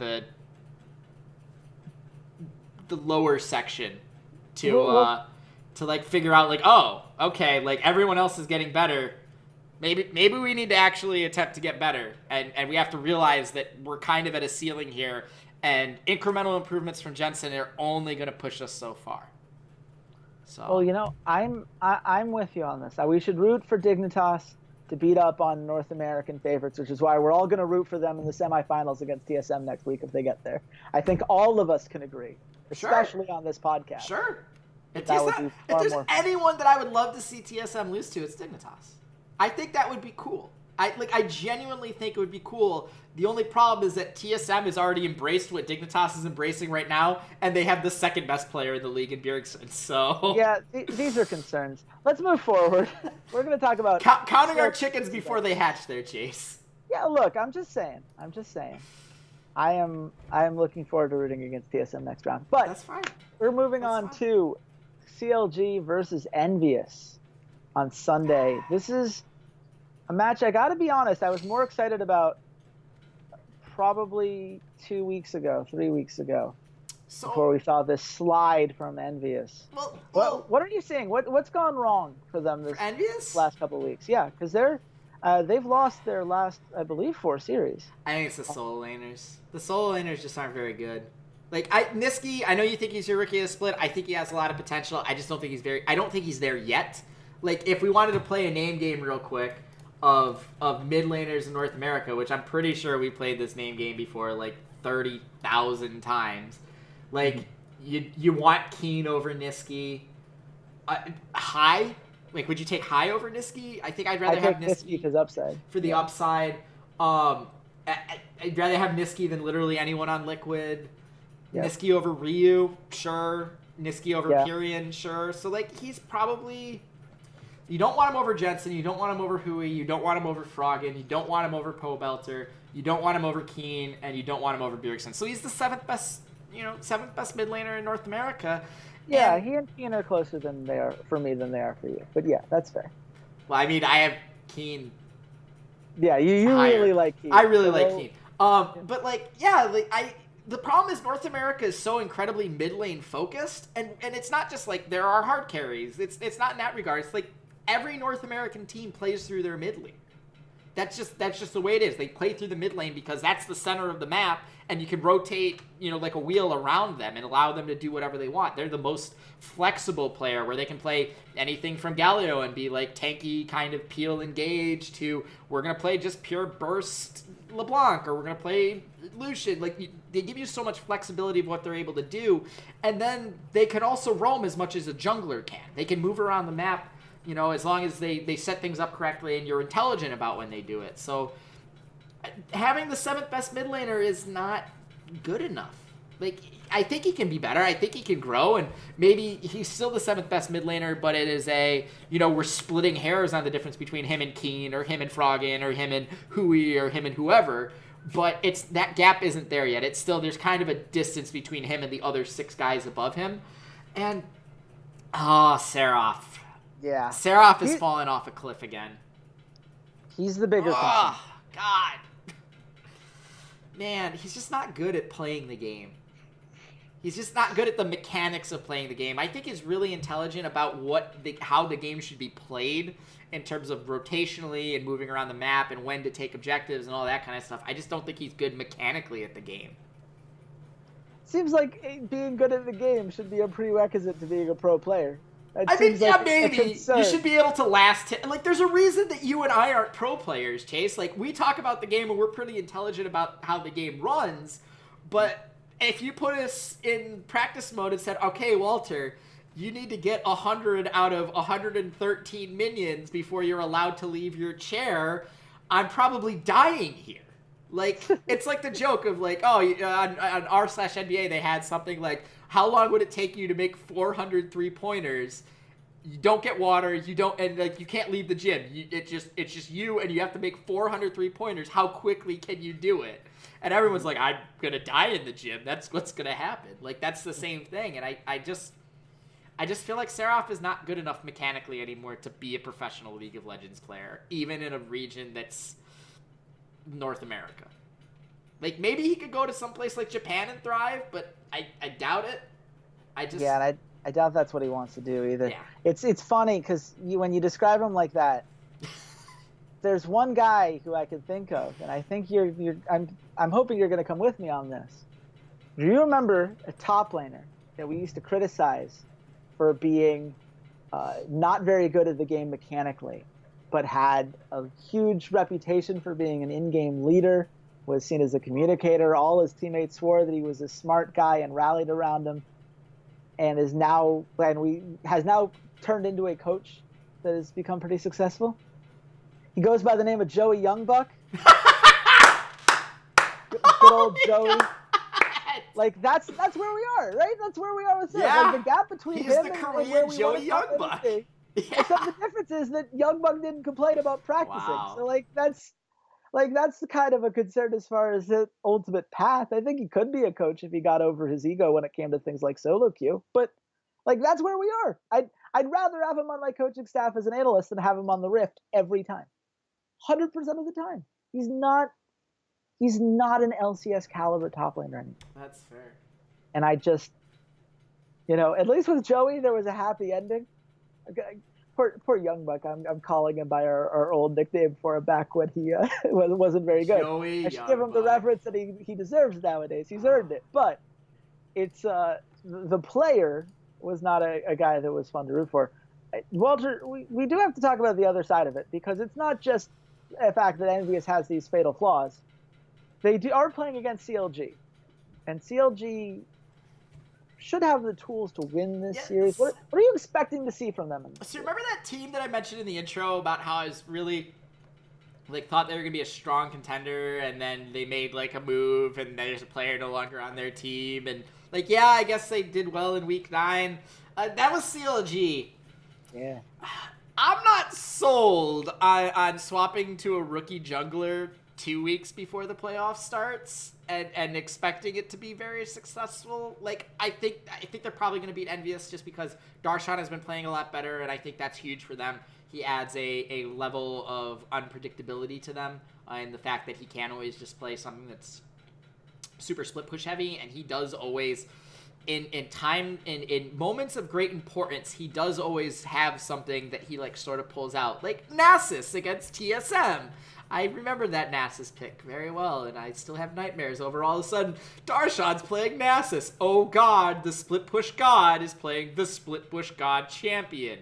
the lower section to like figure out like, oh, okay, like everyone else is getting better. Maybe we need to actually attempt to get better, and we have to realize that we're kind of at a ceiling here, and incremental improvements from Jensen are only going to push us so far. So well, I'm with you on this. We should root for Dignitas to beat up on North American favorites, which is why we're all going to root for them in the semifinals against TSM next week if they get there. I think all of us can agree, especially on this podcast. Sure. If that there's anyone that I would love to see TSM lose to, it's Dignitas. I think that would be cool. I genuinely think it would be cool. The only problem is that TSM has already embraced what Dignitas is embracing right now, and they have the second best player in the league in Bjergsen. So yeah, these are concerns. Let's move forward. We're going to talk about counting our chickens before they hatch there, Chase. Yeah, look, I'm just saying. I am looking forward to rooting against TSM next round. But that's fine. We're moving on to CLG versus Envious on Sunday. This is a match, I got to be honest, I was more excited about probably 3 weeks ago, before we saw this slide from Envious. Well, what are you seeing? What's gone wrong for them this last couple of weeks? Yeah, because they've lost their last, I believe, 4 series. I think it's the solo laners. The solo laners just aren't very good. Like Niski, I know you think he's your rookie of the split. I think he has a lot of potential. I just don't think I don't think he's there yet. Like if we wanted to play a name game real quick of mid laners in North America, which I'm pretty sure we played this name game before like 30,000 times. Like you want Keen over Niski. High? Like would you take High over Niski? I think I'd rather have Niski because upside. For the upside. I'd rather have Niski than literally anyone on Liquid. Yep. Niski over Ryu, sure. Niski over Pyrian, sure. So like he's probably. You don't want him over Jensen. You don't want him over Hui. You don't want him over Froggen. You don't want him over Pobelter. You don't want him over Keen, and you don't want him over Bjergsen. So he's the seventh best mid laner in North America. Yeah, he and Keen are closer than they are for me than they are for you. But yeah, that's fair. Well, I mean, I have Keen. Yeah, you really like Keen. I really like Keen. But like, yeah, the problem is North America is so incredibly mid lane focused, and it's not just like there are hard carries. It's not in that regard. It's like every North American team plays through their mid lane. That's just the way it is. They play through the mid lane because that's the center of the map, and you can rotate, like a wheel around them and allow them to do whatever they want. They're the most flexible player where they can play anything from Galio and be like tanky kind of peel engage to we're going to play just pure burst LeBlanc, or we're going to play Lucian. Like, they give you so much flexibility of what they're able to do, and then they can also roam as much as a jungler can. They can move around the map, as long as they set things up correctly and you're intelligent about when they do it. So having the 7th best mid laner is not good enough. Like, I think he can be better. I think he can grow, and maybe he's still the 7th best mid laner, but it is we're splitting hairs on the difference between him and Keen, or him and Froggen, or him and Hui, or him and whoever. But that gap isn't there yet. It's still, there's kind of a distance between him and the other 6 guys above him. And, Seraph. Yeah. Seraph is falling off a cliff again. He's the bigger question. Oh, God. Man, he's just not good at playing the game. He's just not good at the mechanics of playing the game. I think he's really intelligent about how the game should be played in terms of rotationally and moving around the map and when to take objectives and all that kind of stuff. I just don't think he's good mechanically at the game. Seems like being good at the game should be a prerequisite to being a pro player. Maybe. You should be able to last. Like, there's a reason that you and I aren't pro players, Chase. Like, we talk about the game and we're pretty intelligent about how the game runs. But if you put us in practice mode and said, okay, Walter, you need to get 100 out of 113 minions before you're allowed to leave your chair, I'm probably dying here. Like, it's like the joke of like, on r/NBA, they had something like, how long would it take you to make 400 3-pointers? You don't get water, and like you can't leave the gym. It's just you, and you have to make 400 3-pointers. How quickly can you do it? And everyone's like, I'm gonna die in the gym. That's what's gonna happen. Like, that's the same thing. And I just feel like Seraph is not good enough mechanically anymore to be a professional League of Legends player, even in a region that's North America. Like, maybe he could go to some place like Japan and thrive, but I doubt it. And I doubt that's what he wants to do either. Yeah. It's funny because when you describe him like that, there's one guy who I can think of, and I think I'm hoping you're going to come with me on this. Do you remember a top laner that we used to criticize for being not very good at the game mechanically, but had a huge reputation for being an in-game leader, was seen as a communicator? All his teammates swore that he was a smart guy and rallied around him, and has now turned into a coach that has become pretty successful. He goes by the name of Joey Youngbuck. Good old Joey. God. Like, that's where we are, right? That's where we are with Seth. Yeah. Like, the gap between He's him the and Korean where we Joey want to Youngbuck. be. Yeah. Except the difference is that Youngbuck didn't complain about practicing. Wow. So that's kind of a concern as far as the ultimate path. I think he could be a coach if he got over his ego when it came to things like solo queue. But like, that's where we are. I'd rather have him on my coaching staff as an analyst than have him on the Rift every time. 100% of the time. He's not an LCS caliber top laner anymore. That's fair. And I just, at least with Joey, there was a happy ending. Poor Youngbuck. I'm calling him by our old nickname for him back when he wasn't very good. Joey I should give him the reference that he deserves nowadays. He's earned it. But it's the player was not a guy that was fun to root for. Walter, we do have to talk about the other side of it, because it's not just the fact that Envious has these fatal flaws. They are playing against CLG, and CLG should have the tools to win this series. What are you expecting to see from them? So remember that team that I mentioned in the intro about how I was really thought they were gonna be a strong contender, and then they made like a move and there's a player no longer on their team, and I guess they did well in week 9. That was CLG. Yeah. I'm not sold on swapping to a rookie jungler 2 weeks before the playoff starts and expecting it to be very successful. Like, I think they're probably going to beat Envious just because Darshan has been playing a lot better, and I think that's huge for them. He adds a level of unpredictability to them, and the fact that he can always just play something that's super split push heavy, and he does always in moments of great importance, he does always have something that he sort of pulls out, like Nasus against TSM. I remember that Nasus pick very well, and I still have nightmares over all of a sudden Darshan's playing Nasus. Oh God, the split push god is playing the split push god champion.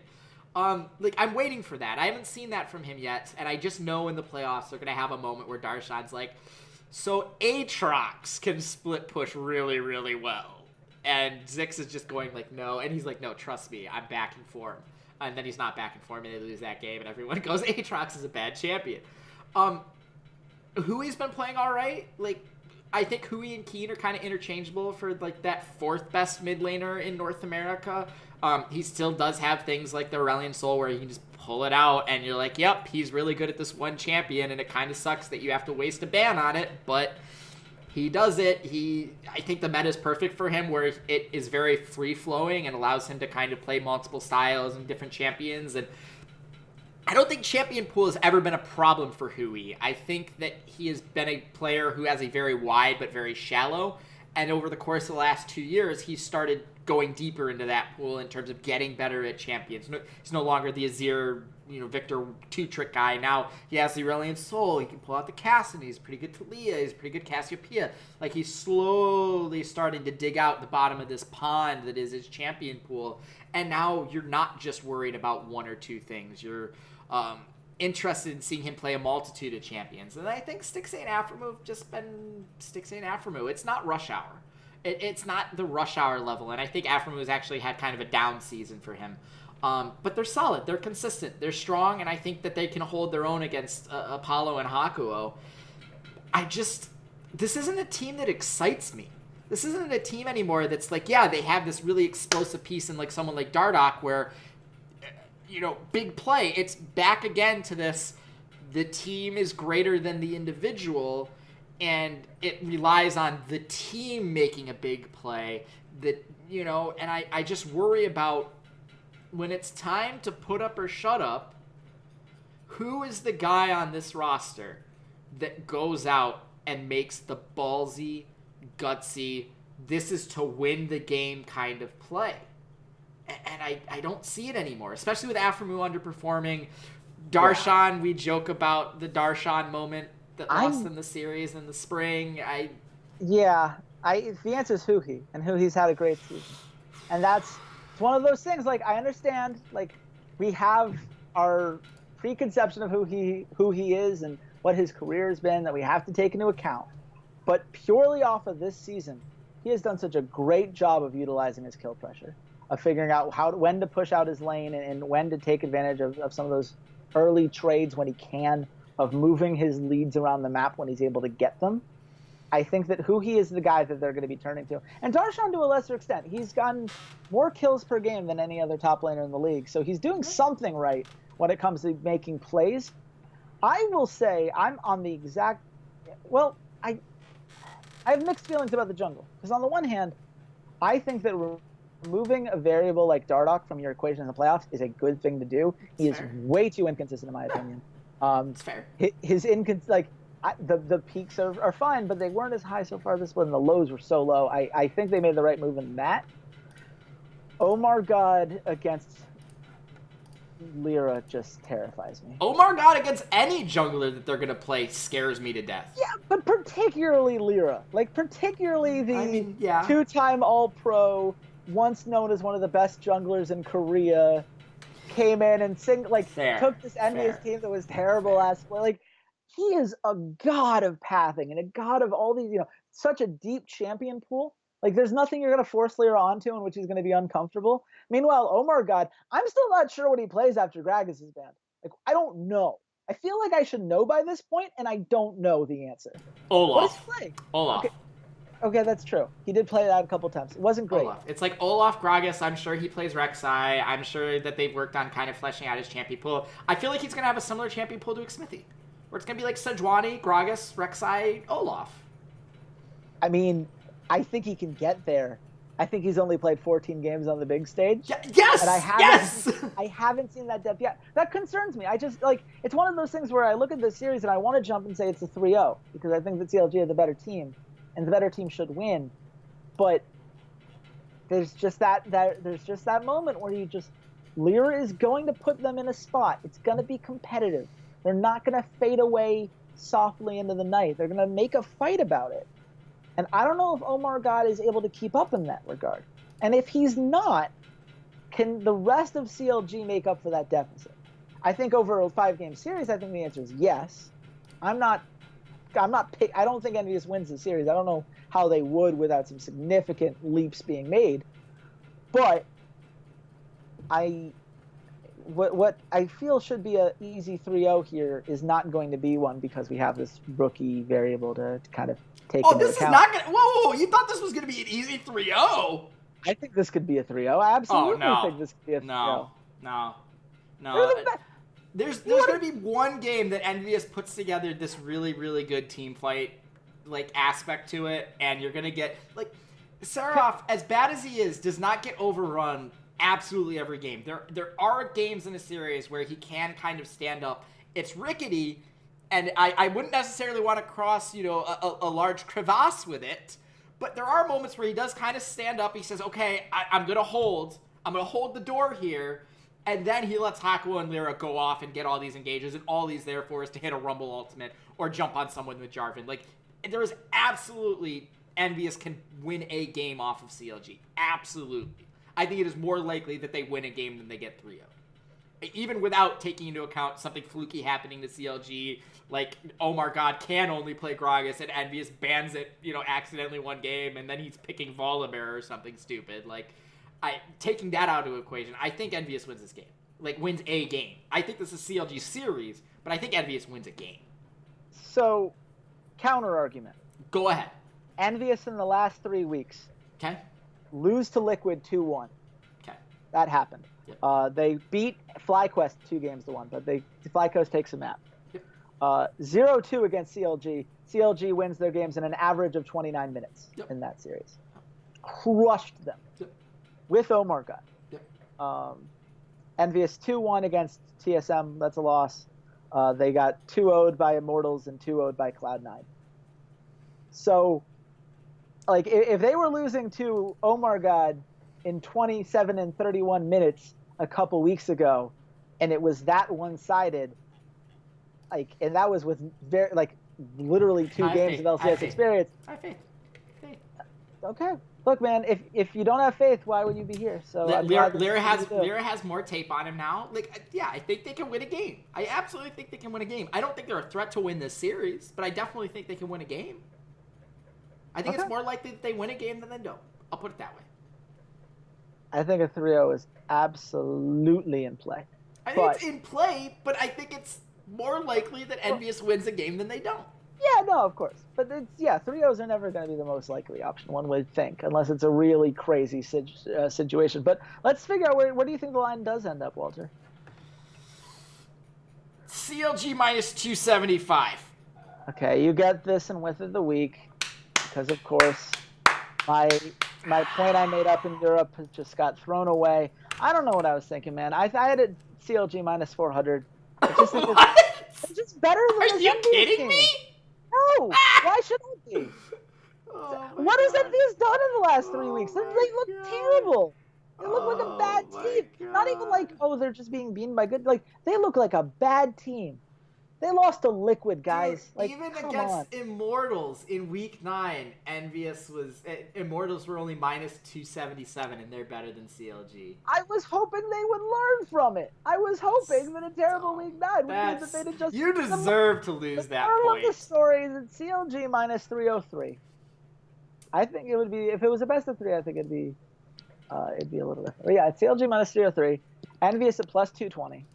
Like, I'm waiting for that. I haven't seen that from him yet, and I just know in the playoffs they're going to have a moment where Darshan's like, so Aatrox can split push really, really well. And Zix is just going like, no. And he's like, no, trust me, I'm back in form. And then he's not back in form, and they lose that game, and everyone goes, Aatrox is a bad champion. Hui's been playing all right. Like, I think Hui and Keen are kind of interchangeable for, like, that fourth best mid laner in North America. He still does have things like the Aurelion Soul where you can just pull it out and you're like, yep, he's really good at this one champion, and it kind of sucks that you have to waste a ban on it, but he does it. I think the meta is perfect for him where it is very free-flowing and allows him to kind of play multiple styles and different champions, and I don't think champion pool has ever been a problem for Hui. I think that he has been a player who has a very wide but very shallow, and over the course of the last 2 years, he started going deeper into that pool in terms of getting better at champions. He's no longer the Azir, Victor two-trick guy. Now he has the Aurelion Soul. He can pull out the Cassidy. He's pretty good Talia. He's pretty good Cassiopeia. Like, he's slowly starting to dig out the bottom of this pond that is his champion pool. And now you're not just worried about one or two things. You're interested in seeing him play a multitude of champions. And I think Stixxay and Aphromoo have just been Stixxay and Aphromoo. It's not Rush Hour. It's not the Rush Hour level, and I think Aphromoo has actually had kind of a down season for him. But they're solid. They're consistent. They're strong, and I think that they can hold their own against Apollo and Hakuo. This isn't a team that excites me. This isn't a team anymore that's like, yeah, they have this really explosive piece in like someone like Dardoch where, big play. It's back again to this, the team is greater than the individual, and it relies on the team making a big play that, and I just worry about when it's time to put up or shut up, who is the guy on this roster that goes out and makes the ballsy, gutsy, this is to win the game kind of play? And I don't see it anymore, especially with Aphromoo underperforming. Darshan, we joke about the Darshan moment that lost in the series in the spring. The answer is Hui, and Hui's had a great season. And it's one of those things, like, I understand, like, we have our preconception of who he is and what his career has been that we have to take into account. But purely off of this season, he has done such a great job of utilizing his kill pressure, of figuring out when to push out his lane and when to take advantage of some of those early trades when he can, of moving his leads around the map when he's able to get them. I think that Hui is the guy that they're going to be turning to. And Darshan, to a lesser extent, he's gotten more kills per game than any other top laner in the league. So he's doing something right when it comes to making plays. I will say I'm on the exact... Well, I have mixed feelings about the jungle. Because on the one hand, I think that removing a variable like Dardoch from your equation in the playoffs is a good thing to do. He is way too inconsistent, in my opinion. It's fair. The peaks are fine, but they weren't as high so far this split, and the lows were so low. I think they made the right move in that. Omar God against Lyra just terrifies me. Omar God against any jungler that they're going to play scares me to death. Yeah, but particularly Lyra. Like, particularly the two-time All-Pro, once known as one of the best junglers in Korea, came in and took this envious team that was terrible last split. Like, he is a god of pathing and a god of all these, such a deep champion pool. Like, there's nothing you're going to force Lyra onto in which he's going to be uncomfortable. Meanwhile, Omar God, I'm still not sure what he plays after Gragas is banned. Like, I don't know. I feel like I should know by this point, and I don't know the answer. Olaf. What does he play? Olaf. Okay, that's true. He did play that a couple times. It wasn't great. Olaf. It's like Olaf, Gragas. I'm sure he plays Rek'Sai. I'm sure that they've worked on kind of fleshing out his champion pool. I feel like he's going to have a similar champion pool to Xmithie, where it's going to be like Sejuani, Gragas, Rek'Sai, Olaf. I mean, I think he can get there. I think he's only played 14 games on the big stage. Yes! And I haven't seen that depth yet. That concerns me. It's one of those things where I look at this series and I want to jump and say it's a 3-0 because I think that CLG are the better team and the better team should win. But there's just that moment where Lyra is going to put them in a spot. It's going to be competitive. They're not going to fade away softly into the night. They're going to make a fight about it. And I don't know if Omar God is able to keep up in that regard. And if he's not, can the rest of CLG make up for that deficit? I think over a 5-game series, I think the answer is yes. I don't think Envious wins the series. I don't know how they would without some significant leaps being made. But what I feel should be an easy 3-0 here is not going to be one because we have this rookie variable to kind of take into account. Oh, this is not going to... Whoa, you thought this was going to be an easy 3-0? I think this could be a 3-0. I absolutely think this could be a 3-0. No. There's going to be one game that Envious puts together this really, really good team fight like aspect to it, and you're going to get... like Seraph, as bad as he is, does not get overrun absolutely every game. There are games in a series where he can kind of stand up. It's rickety, and I wouldn't necessarily want to cross, a large crevasse with it, but there are moments where he does kind of stand up. He says, okay, I'm going to hold the door here, and then he lets Hakuo and Lyra go off and get all these engages, and all he's there for is to hit a Rumble ultimate or jump on someone with Jarvan. Like, there is absolutely... Envious can win a game off of CLG. Absolutely. I think it is more likely that they win a game than they get 3-0. Even without taking into account something fluky happening to CLG, like Omar God can only play Gragas and Envious bans it, accidentally one game, and then he's picking Volibear or something stupid. Like, taking that out of the equation, I think Envious wins this game. Like, wins a game. I think this is CLG series, but I think Envious wins a game. So, counter argument. Go ahead. Envious in the last 3 weeks. Okay. Lose to Liquid 2-1. Okay. That happened. Yep. They beat FlyQuest 2-1, but FlyQuest takes a map. Yep. 0-2 against CLG. CLG wins their games in an average of 29 minutes in that series. Crushed them with Omar God. Yep. Envious 2-1 against TSM. That's a loss. They got 2-0'd by Immortals and 2-0'd by Cloud9. So, like, if they were losing to Omar God in 27 and 31 minutes a couple weeks ago, and it was that one-sided, like, and that was with literally 2 games of LCS experience. I have faith. Okay. Look, man, if you don't have faith, why would you be here? So Lyra has more tape on him now. Like, yeah, I think they can win a game. I absolutely think they can win a game. I don't think they're a threat to win this series, but I definitely think they can win a game. I think it's more likely that they win a game than they don't. I'll put it that way. I think a 3-0 is absolutely in play. I think it's in play, but I think it's more likely that Envious wins a game than they don't. Yeah, no, of course. But 3-0s are never going to be the most likely option, one would think, unless it's a really crazy situation. But let's figure out where do you think the line does end up, Walter? CLG minus 275. Okay, you get this in With of the Week. Because, of course, my point I made up in Europe has just got thrown away. I don't know what I was thinking, man. I had it CLG minus 400. I just think it's just better than Are you kidding me? No. Why should I be? What has Envious done in the last 3 weeks? They look terrible. They look like a bad team. Not even like, they're just being beaten by good. Like, they look like a bad team. They lost to Liquid, guys. Dude, like, even against Immortals in Week 9, Immortals were only minus 277, and they're better than CLG. I was hoping they would learn from it. I was hoping that a terrible Week 9 would mean that they'd just... You deserve to lose that point. The moral of the story is that CLG minus 303. I think it would be, if it was a best of 3, I think it'd be a little different. But yeah, it's CLG minus 303. Envious at plus 220.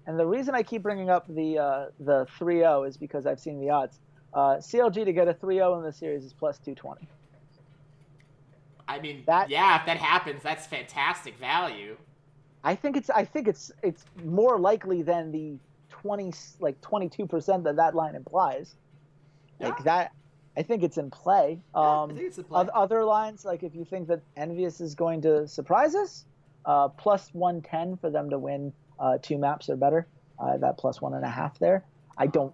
And the reason I keep bringing up the 3-0 is because I've seen the odds. CLG to get a 3-0 in the series is plus 220. I mean, if that happens, that's fantastic value. I think it's more likely than the 22% that line implies. Yeah. Like that, I think it's in play. I think it's in play. Other lines, like if you think that Envious is going to surprise us, plus 110 for them to win 2 maps or better. That plus 1.5 there. I don't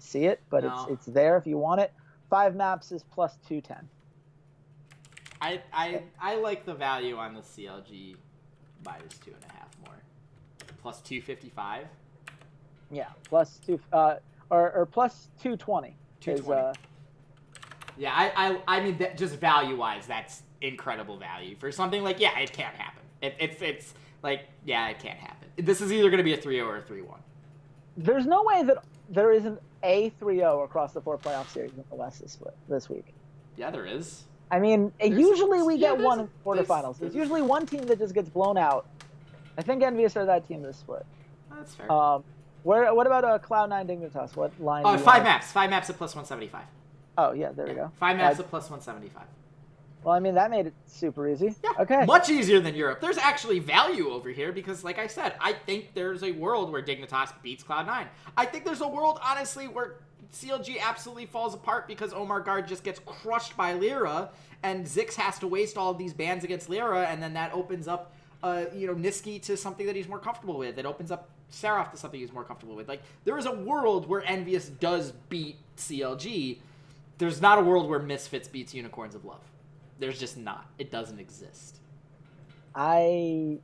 see it, but it's there if you want it. 5 maps is plus 210. I like the value on the CLG minus 2.5 more. Plus 255. Yeah, plus 2 or plus 220. 220. Yeah, I mean, that, just value-wise, that's incredible value. For something like, yeah, it can't happen. It's like, yeah, it can't happen. This is either going to be a 3-0 or a 3-1. There's no way that there isn't a 3-0 across the 4 playoff series in the West this week. Yeah, there is. I mean, usually we get one in quarterfinals. There's usually one team that just gets blown out. I think Envious are that team this split. That's fair. What about Cloud9 Dignitas? What line? 5 maps. 5 maps at plus 175. Oh, yeah, there we go. 5 maps at plus 175. Well, I mean, that made it super easy. Yeah, okay. Much easier than Europe. There's actually value over here because, like I said, I think there's a world where Dignitas beats Cloud9. I think there's a world, honestly, where CLG absolutely falls apart because Omar Guard just gets crushed by Lyra, and Zix has to waste all of these bans against Lyra, and then that opens up, Niski to something that he's more comfortable with. It opens up Seraph to something he's more comfortable with. Like, there is a world where Envious does beat CLG. There's not a world where Misfits beats Unicorns of Love. There's just not. It doesn't exist. I'm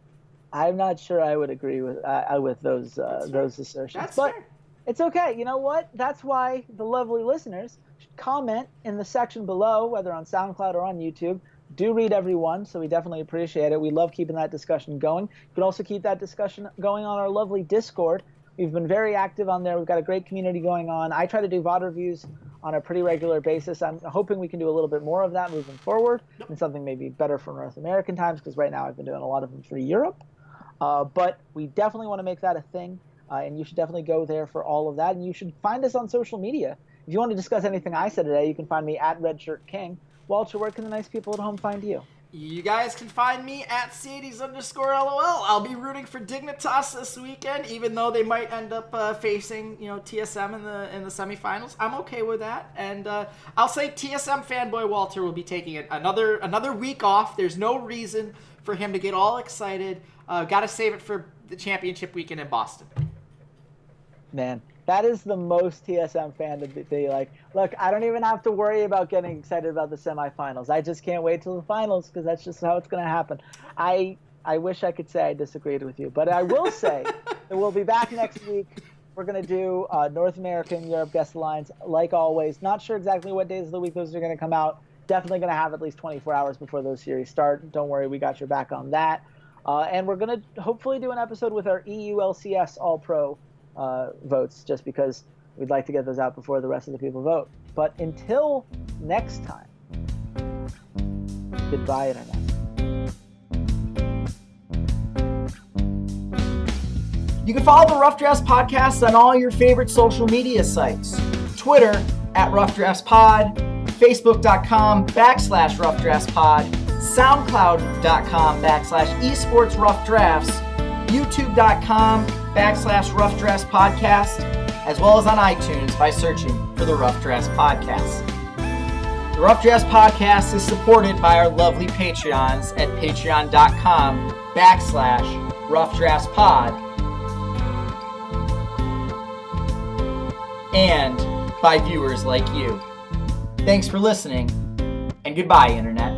not sure I would agree with those assertions. That's but fair. It's okay. You know what? That's why the lovely listeners should comment in the section below, whether on SoundCloud or on YouTube. Do read everyone, so we definitely appreciate it. We love keeping that discussion going. You can also keep that discussion going on our lovely Discord. We've been very active on there. We've got a great community going on. I try to do VOD reviews on a pretty regular basis. I'm hoping we can do a little bit more of that moving forward, and something maybe better for North American times, because right now I've been doing a lot of them for Europe. But we definitely want to make that a thing, and you should definitely go there for all of that. And you should find us on social media. If you want to discuss anything I said today, you can find me at RedShirtKing. Walter, where can the nice people at home find you? You guys can find me at Ceades_LOL. I'll be rooting for Dignitas this weekend, even though they might end up facing, TSM in the semifinals. I'm okay with that, and I'll say TSM fanboy Walter will be taking another week off. There's no reason for him to get all excited. Got to save it for the championship weekend in Boston. Man, that is the most TSM fan to be like, look, I don't even have to worry about getting excited about the semifinals. I just can't wait till the finals, because that's just how it's going to happen. I wish I could say I disagreed with you, but I will say that we'll be back next week. We're going to do North American, Europe guest lines, like always. Not sure exactly what days of the week those are going to come out. Definitely going to have at least 24 hours before those series start. Don't worry, we got your back on that. And we're going to hopefully do an episode with our EU LCS All-Pro votes, just because we'd like to get those out before the rest of the people vote. But until next time, goodbye, Internet. You can follow the Rough Drafts Podcast on all your favorite social media sites. Twitter @RoughDraftsPod, Facebook.com/RoughDraftsPod, SoundCloud.com/esportsroughdrafts, YouTube.com/Rough Drafts Podcast, as well as on iTunes by searching for the Rough Drafts Podcast. The Rough Drafts Podcast is supported by our lovely Patreons at patreon.com/RoughDraftsPod and by viewers like you. Thanks for listening, and goodbye, Internet.